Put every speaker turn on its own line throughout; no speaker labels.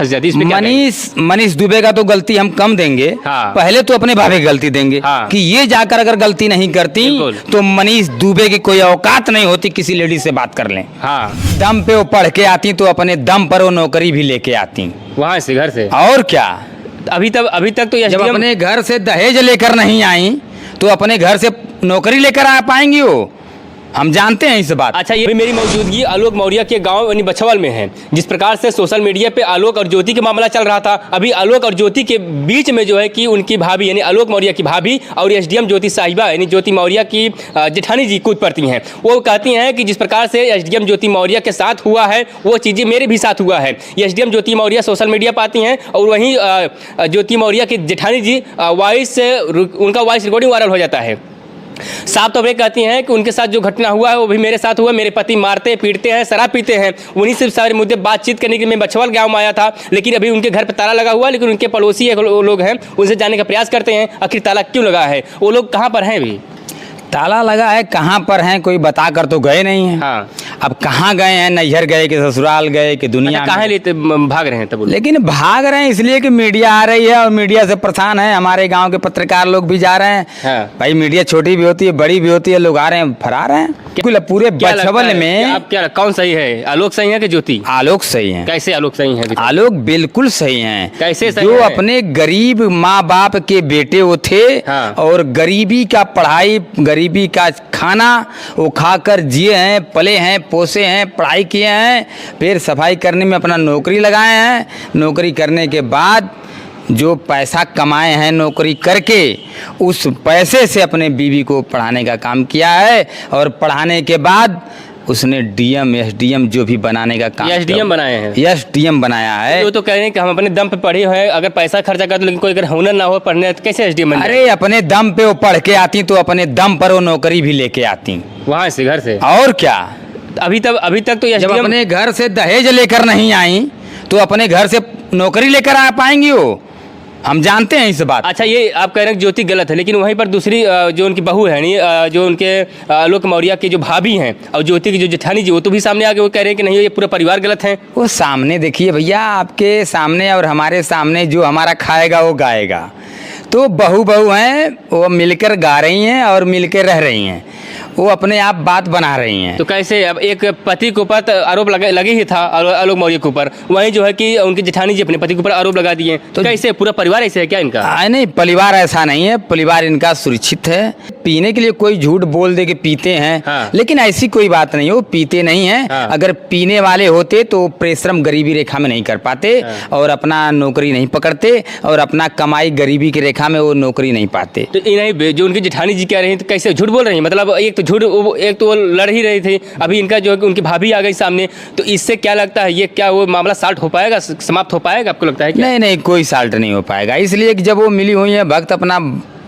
फंस जाती है।
मनीष दुबे का तो गलती हम कम देंगे।
हाँ।
पहले तो अपने भाभी की गलती देंगे।
हाँ।
कि ये जाकर अगर गलती नहीं करती तो मनीष दुबे की कोई औकात नहीं होती किसी लेडी से बात कर लें।
हाँ।
दम पे वो पढ़ के आती तो अपने दम पर वो नौकरी भी लेके आती
वहाँ से, घर से।
और क्या,
अभी तक तो
जब अपने घर से दहेज लेकर नहीं आई तो अपने घर से नौकरी लेकर आ पाएंगी वो, हम जानते हैं इस बात।
अच्छा, ये मेरी मौजूदगी आलोक मौर्य के गांव यानी बछवाल में है। जिस प्रकार से सोशल मीडिया पे आलोक और ज्योति के मामला चल रहा था, अभी आलोक और ज्योति के बीच में जो है कि उनकी भाभी यानी आलोक मौर्य की भाभी और एसडीएम ज्योति साहिबा यानी ज्योति मौर्य की जेठानी जी कूद पड़ती हैं। वो कहती हैं कि जिस प्रकार से एसडीएम ज्योति मौर्य के साथ हुआ है वो चीज़ें मेरे भी साथ हुआ है। एसडीएम ज्योति मौर्य सोशल मीडिया पर आती हैं और वहीं ज्योति मौर्य की जेठानी जी उनका वॉइस रिकॉर्डिंग वायरल हो जाता है। साफ तौर पे कहती हैं कि उनके साथ जो घटना हुआ है वो भी मेरे साथ हुआ। मेरे पति मारते पीटते हैं, शराब पीते हैं। उन्हीं से सारे मुद्दे बातचीत करने के लिए मैं बछवाल गांव में आया था, लेकिन अभी उनके घर पर ताला लगा हुआ है। लेकिन उनके पड़ोसी लोग हैं, उनसे जानने का प्रयास करते हैं आखिर ताला क्यों लगा है, वो लोग कहाँ पर हैं अभी।
ताला लगा है, कहाँ पर हैं कोई बता कर तो गए नहीं हैं।
हाँ।
अब कहाँ गए हैं, नैहर गए कि ससुराल गए कि दुनिया
कहाँ लेते भाग रहे हैं तब?
लेकिन भाग रहे हैं इसलिए कि मीडिया आ रही है और मीडिया से परेशान है। हमारे गांव के पत्रकार लोग भी जा रहे हैं।
हाँ।
भाई मीडिया छोटी भी होती है बड़ी भी होती है, लोग आ रहे हैं फरार हैं। बिल्कुल पूरे बछवाल में
अब क्या कौन सही है, आलोक सही है कि ज्योति?
आलोक सही है।
कैसे आलोक सही है?
आलोक बिल्कुल सही हैं।
कैसे सही
जो
है?
अपने गरीब माँ बाप के बेटे वो थे।
हाँ।
और गरीबी का पढ़ाई, गरीबी का खाना वो खाकर जिए हैं, पले हैं, पोसे हैं, पढ़ाई किए हैं, फिर सफाई करने में अपना नौकरी लगाए हैं। नौकरी करने के बाद जो पैसा कमाए हैं नौकरी करके, उस पैसे से अपने बीवी को पढ़ाने का काम किया है। और पढ़ाने के बाद उसने डीएम एसडीएम जो भी बनाने का काम,
एसडीएम बनाए हैं।
एसडीएम बनाया है।
वो तो कह रहे हैं कि हम अपने दम पे पढ़े हुए हैं, अगर पैसा खर्चा कर तो, लेकिन कोई अगर हुनर ना हो पढ़ने तो कैसे एसडीएम बने?
अरे अपने दम पे वो पढ़ के आती तो अपने दम पर वो नौकरी भी लेके आती
वहाँ से, घर से।
और क्या,
अभी तक तो
जब अपने घर से दहेज लेकर नहीं आई तो अपने घर से नौकरी लेकर आ पाएंगी वो, हम जानते हैं इस बात।
अच्छा, ये आप कह रहे हैं ज्योति गलत है, लेकिन वहीं पर दूसरी जो उनकी बहू है नहीं, जो उनके आलोक मौर्य की जो भाभी हैं और ज्योति की जो जेठानी जी, वो तो भी सामने आके वो कह रहे हैं कि नहीं ये पूरा परिवार गलत है।
वो सामने देखिए भैया, आपके सामने और हमारे सामने जो हमारा खाएगा वो गाएगा। तो बहू हैं, वो मिलकर गा रही हैं और मिलकर रह रही हैं, वो अपने आप बात बना रही हैं।
तो कैसे, अब एक पति के ऊपर आरोप लगे ही था आलोक मौर्य के ऊपर, वहीं जो है कि उनकी जेठानी जी अपने पति के ऊपर आरोप लगा दिए। तो कैसे, पूरा परिवार ऐसे है क्या इनका?
नहीं, परिवार ऐसा नहीं है, परिवार इनका सुरक्षित है। पीने के लिए कोई झूठ बोल दे के पीते हैं।
हाँ।
लेकिन ऐसी कोई बात नहीं है, वो पीते नहीं हैं।
हाँ।
अगर पीने वाले होते तो परिश्रम गरीबी रेखा में नहीं कर पाते।
हाँ।
और अपना नौकरी नहीं पकड़ते और अपना कमाई गरीबी की रेखा में वो नौकरी नहीं पाते।
तो इन्हें जो उनकी जेठानी जी कह रही हैं तो कैसे झूठ बोल रही हैं? मतलब एक तो झूठ, एक तो वो लड़ ही रही थी, अभी इनका जो है कि उनकी भाभी आ गई सामने, तो इससे क्या लगता है ये क्या वो मामला सॉल्व हो पाएगा, समाप्त हो पाएगा, आपको लगता है क्या?
नहीं, कोई साल्ट नहीं हो पाएगा, इसलिए कि जब वो मिली हुई है, वक्त अपना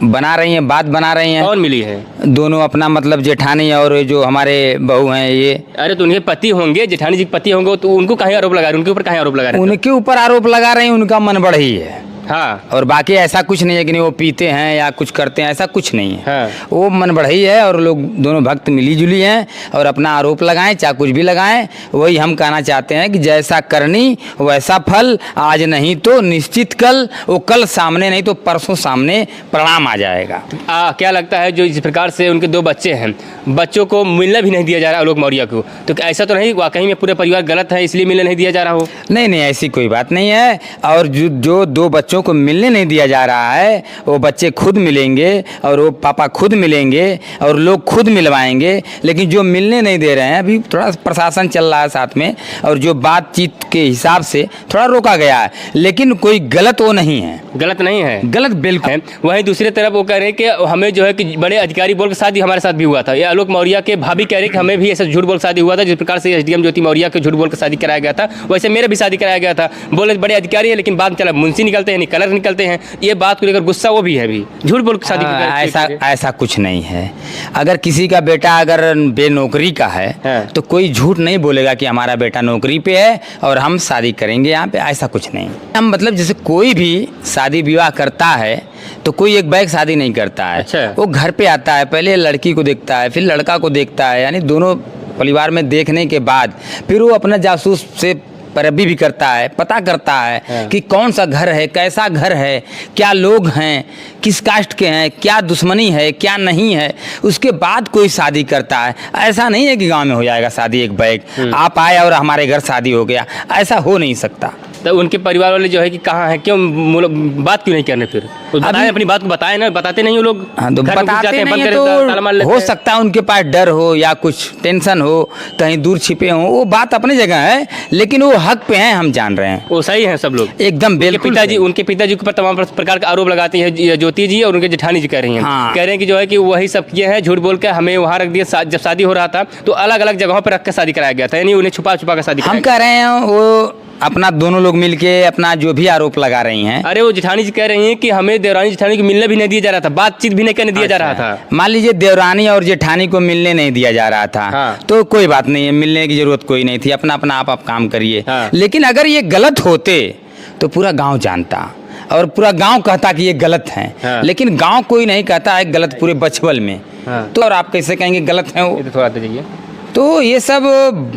बना रही हैं, बात बना रही हैं।
कौन मिली है?
दोनों अपना मतलब जेठानी और जो हमारे बहू हैं ये।
अरे तो उनके पति होंगे, जेठानी जी के पति होंगे, तो उनको कहीं आरोप लगा रहे, उनके ऊपर कहीं आरोप लगा रहे?
उनके ऊपर आरोप लगा रहे हैं, उनका मन बढ़ी है।
हाँ।
और बाकी ऐसा कुछ नहीं है कि नहीं वो पीते हैं या कुछ करते हैं, ऐसा कुछ नहीं है।
हाँ।
वो मन बढ़ई है और लोग दोनों भक्त मिली जुली हैं और अपना आरोप लगाएं चाहे कुछ भी लगाएं। वही हम कहना चाहते हैं कि जैसा करनी वैसा फल, आज नहीं तो निश्चित कल, वो कल सामने नहीं तो परसों सामने परिणाम आ जाएगा।
क्या लगता है जो इस प्रकार से उनके 2 बच्चे हैं, बच्चों को मिलना भी नहीं दिया जा रहा आलोक मौर्य को, तो ऐसा तो नहीं वाकई में पूरे परिवार गलत है इसलिए मिलने नहीं दिया जा रहा हो?
नहीं, ऐसी कोई बात नहीं है। और जो 2 बच्चों को मिलने नहीं दिया जा रहा है, वो बच्चे खुद मिलेंगे और वो पापा खुद मिलेंगे और लोग खुद मिलवाएंगे। लेकिन जो मिलने नहीं दे रहे हैं, अभी थोड़ा प्रशासन चल रहा है साथ में और जो बातचीत के हिसाब से थोड़ा रोका गया है, लेकिन कोई गलत वो नहीं है।
गलत नहीं है?
गलत बिल्कुल।
वहीं दूसरी तरफ वो कह रहे हैं कि हमें जो है कि बड़े अधिकारी बोल के शादी हमारे साथ भी हुआ था। ये आलोक मौर्य के भाभी कह रहे हैं कि हमें भी ऐसा झूठ बोल शादी हुआ था, जिस प्रकार से एसडीएम ज्योति मौर्य के झूठ बोल के शादी कराया गया था, वैसे मेरे भी शादी कराया गया था। बोले बड़े अधिकारी है, लेकिन बाद में चला मुंशी निकलते हैं, कलर निकलते हैं। ये बात को लेकर गुस्सा वो भी है, भी झूठ बोल के शादी
ऐसा कुछ नहीं है। अगर किसी का बेटा अगर बेनौकरी का है,
हाँ।
तो कोई झूठ नहीं बोलेगा कि हमारा बेटा नौकरी पे है और हम शादी करेंगे यहाँ पे, ऐसा कुछ नहीं। हम मतलब जैसे कोई भी शादी विवाह करता है तो कोई एक बैग शादी नहीं करता है।
अच्छा।
वो घर पे आता है, पहले लड़की को देखता है, फिर लड़का को देखता है, यानी दोनों परिवार में देखने के बाद फिर वो अपना जासूस से पर अभी भी करता है, पता करता है कि कौन सा घर है, कैसा घर है, क्या लोग हैं, किस कास्ट के हैं, क्या दुश्मनी है, क्या नहीं है, उसके बाद कोई शादी करता है। ऐसा नहीं है कि गांव में हो जाएगा शादी एक बैग, आप आए और हमारे घर शादी हो गया, ऐसा हो नहीं सकता।
तो उनके परिवार वाले जो है कि कहाँ है, क्यों बात क्यों नहीं करने, फिर बताएं, अपनी बात को बताएं ना, बताते नहीं वो लोग।
हाँ, तो
घर में घुस
बताते
जाते हैं,
नहीं
बंद
है,
कर ताला मार
तो
लेते
हो
हैं।
सकता है उनके पास डर हो या कुछ टेंशन हो, कहीं दूर छिपे हों, वो बात अपनी जगह है, लेकिन वो हक पे हैं, हम जान रहे हैं।
वो सही है सब लोग
एकदम बिल्कुल सही।
उनके पिताजी के ऊपर तमाम प्रकार का आरोप लगाते हैं ज्योति जी, और उनके जेठानी जी कह रही हैं,
हाँ।
कह रहे हैं कि जो है कि वही सब किए हैं, झूठ बोल के हमें वहाँ रख दिया। जब शादी हो रहा था तो अलग अलग जगहों पर रख कर शादी कराया गया था, यानी उन्हें छुपा छुपा कर शादी
हम
कराया
कह रहे हैं वो अपना दोनों लोग मिलके अपना जो भी आरोप लगा रही हैं।
गया। अरे वो जेठानी जी कह रही हैं कि हमें देवरानी जेठानी को मिलने भी नहीं दिया जा रहा था, बातचीत भी नहीं करने दिया जा रहा था।
मान लीजिए देवरानी और जेठानी को मिलने नहीं दिया जा रहा था,
हाँ।
तो कोई बात नहीं है, मिलने की जरूरत कोई नहीं थी, अपना अपना आप काम करिए।
हाँ।
लेकिन अगर ये गलत होते तो पूरा गांव जानता और पूरा गांव कहता कि ये गलत हैं।
हाँ।
लेकिन गांव कोई नहीं कहता है गलत पूरे बछवल में।
हाँ।
तो और आप कैसे कहेंगे गलत हैं वो?
ये तो थोड़ा दीजिए।
तो ये सब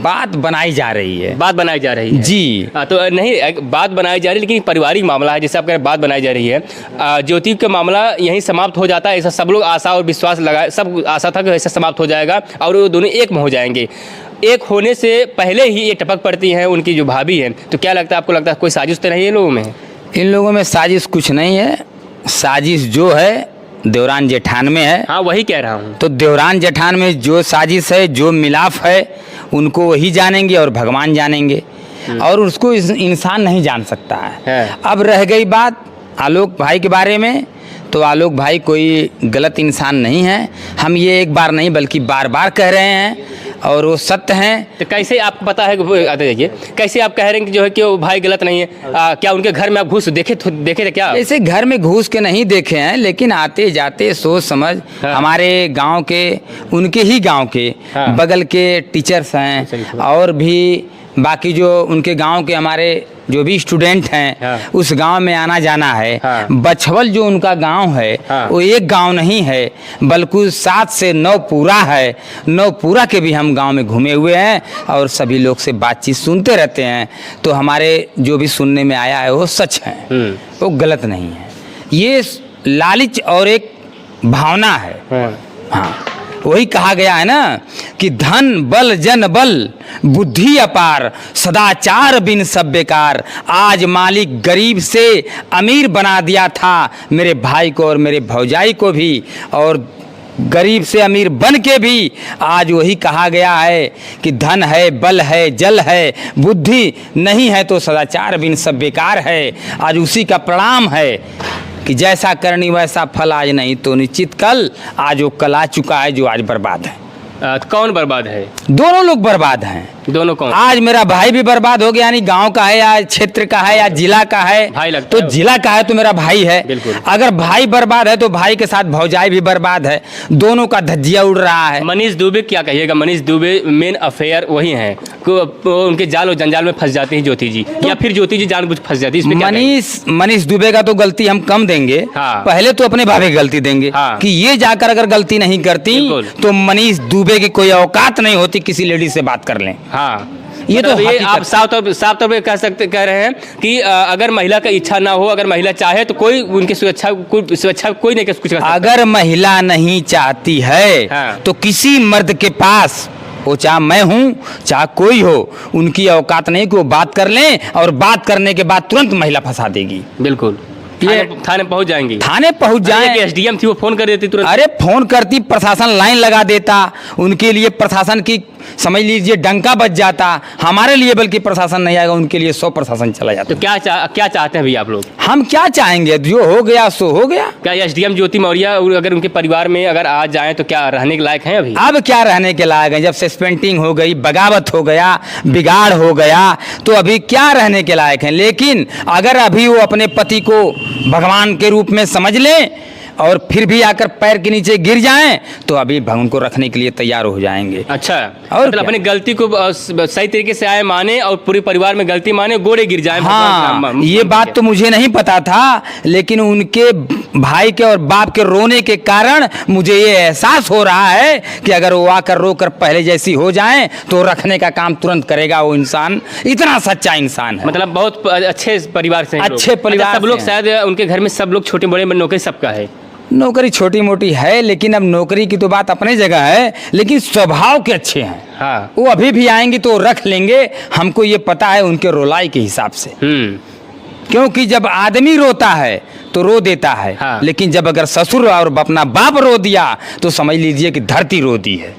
बात बनाई जा रही है।
बात बनाई जा रही है
जी।
तो नहीं, बात बनाई जा रही है, लेकिन पारिवारिक मामला है, जैसे आप कह रहे हैं बात बनाई जा रही है। ज्योति का मामला यहीं समाप्त हो जाता है, ऐसा सब लोग आशा और विश्वास लगाए, सब आशा था कि ऐसा समाप्त हो जाएगा और वो दोनों एक में हो जाएंगे। एक होने से पहले ही ये टपक पड़ती हैं उनकी जो भाभी है। तो क्या लगता है आपको, लगता है कोई साजिश तो नहीं है लोगों में?
इन लोगों में साजिश कुछ नहीं है। साजिश जो है देवरान जेठान में है।
हाँ, वही कह रहा हूँ।
तो देवरान जेठान में जो साजिश है, जो मिलाप है, उनको वही जानेंगे और भगवान जानेंगे, और उसको इंसान नहीं जान सकता है। अब रह गई बात आलोक भाई के बारे में, तो आलोक भाई कोई गलत इंसान नहीं है। हम ये एक बार नहीं बल्कि बार बार कह रहे हैं, और वो सत्य हैं।
तो कैसे आपको पता है कि आते जाइए, कैसे आप कह रहे हैं कि जो है कि वो भाई गलत नहीं है? क्या उनके घर में आप घुस देखे थे क्या?
ऐसे घर में घुस के नहीं देखे हैं, लेकिन आते जाते सोच समझ हमारे गांव के, उनके ही गांव के बगल के टीचर्स हैं, और भी बाकी जो उनके गांव के हमारे जो भी स्टूडेंट हैं, उस गांव में आना जाना है। बछवल जो उनका गांव है, वो एक गांव नहीं है, बल्कि 7 से 9 पूरा है। 9 पूरा के भी हम गांव में घूमे हुए हैं और सभी लोग से बातचीत सुनते रहते हैं। तो हमारे जो भी सुनने में आया है वो सच है, वो गलत नहीं है। ये लालच और एक भावना है। हाँ, वही कहा गया है ना कि धन बल जन बल बुद्धि अपार, सदाचार बिन सब बेकार। आज मालिक गरीब से अमीर बना दिया था मेरे भाई को और मेरे भौजाई को भी, और गरीब से अमीर बन के भी आज वही कहा गया है कि धन है, बल है, जल है, बुद्धि नहीं है तो सदाचार बिन सब बेकार है। आज उसी का प्रणाम है कि जैसा करनी वैसा फल, आज नहीं तो निश्चित कल। आज वो कल आ चुका है जो आज बर्बाद है।
कौन बर्बाद है?
दोनों लोग बर्बाद हैं।
दोनों कौन?
आज मेरा भाई भी बर्बाद हो गया, यानी गांव का है या क्षेत्र का है या जिला का है,
भाई लगता
तो
है।
जिला का है तो मेरा भाई है।
बिल्कुल।
अगर भाई बर्बाद है तो भाई के साथ भौजाई भी बर्बाद है, दोनों का धज्जिया उड़ रहा है।
मनीष दुबे क्या कहिएगा? मनीष दुबे मेन अफेयर वही हैं, उनके जाल और जंजाल में फंस जाती हैं ज्योति जी, या फिर ज्योति जी जानबूझ फंस जाती है? इसमें क्या कहेंगे?
मनीष दुबे का तो गलती हम कम देंगे।
हाँ।
पहले तो अपने भाभी की गलती देंगे।
हाँ।
कि ये जाकर अगर गलती नहीं करती
बिल्कुल।
तो मनीष दुबे की कोई औकात नहीं होती किसी लेडी से बात कर लें।
हाँ,
ये तो
ये
हकीकत
आप साफ तौर पे कह रहे हैं कि अगर महिला का इच्छा ना हो, अगर महिला चाहे तो कोई उनकी सुरक्षा कोई नहीं कुछ कर सकता।
अगर महिला नहीं चाहती है
हाँ।
तो किसी मर्द के पास, वो चाहे मैं हूं चाहे कोई हो, उनकी औकात नहीं कि वो बात कर लें और बात करने के बाद तुरंत महिला फंसा देगी।
बिल्कुल, थाने पहुंच जाएंगी।
थाने पहुंच जाए,
एसडीएम थी वो फोन कर देती तुरंत।
अरे फोन करती, प्रशासन लाइन लगा देता, उनके लिए प्रशासन की समझ लीजिए डंका बज जाता। हमारे लिए बल्कि प्रशासन नहीं आएगा, उनके लिए 100 प्रशासन चला जाता।
तो क्या चाहते हैं भैया आप लोग?
हम क्या चाहेंगे, जो हो गया सो हो गया।
क्या एसडीएम ज्योति मौर्य अगर उनके परिवार में अगर आ जाए तो क्या रहने के लायक हैं अभी?
अब क्या रहने के लायक है? जब सस्पेंडिंग हो गई, बगावत हो गया, बिगाड़ हो गया, तो अभी क्या रहने के लायक है? लेकिन अगर अभी वो अपने पति को भगवान के रूप में समझ लें और फिर भी आकर पैर के नीचे गिर जाएं, तो अभी उनको रखने के लिए तैयार हो जाएंगे।
अच्छा,
और
मतलब अपनी गलती को सही तरीके से आए माने और पूरे परिवार में गलती माने, गोड़े गिर जाए।
हाँ, ये बात तो मुझे नहीं पता था, लेकिन उनके भाई के और बाप के रोने के कारण मुझे ये एहसास हो रहा है कि अगर वो आकर रोकर पहले जैसी हो जाएं तो रखने का काम तुरंत करेगा वो इंसान। इतना सच्चा इंसान है।
मतलब बहुत अच्छे परिवार से हैं लोग।
अच्छे परिवार
अच्छा, सब लोग
से
शायद उनके घर में सब लोग छोटे बड़े नौकरी सबका है।
नौकरी छोटी मोटी है, लेकिन अब नौकरी की तो बात अपनी जगह है, लेकिन स्वभाव के अच्छे हैं।
हाँ।
वो अभी भी आएंगे तो रख लेंगे, हमको ये पता है उनके रोलाई के हिसाब से। क्योंकि जब आदमी रोता है तो रो देता है।
हाँ।
लेकिन जब अगर ससुर और अपना बाप रो दिया तो समझ लीजिए कि धरती रो दी है।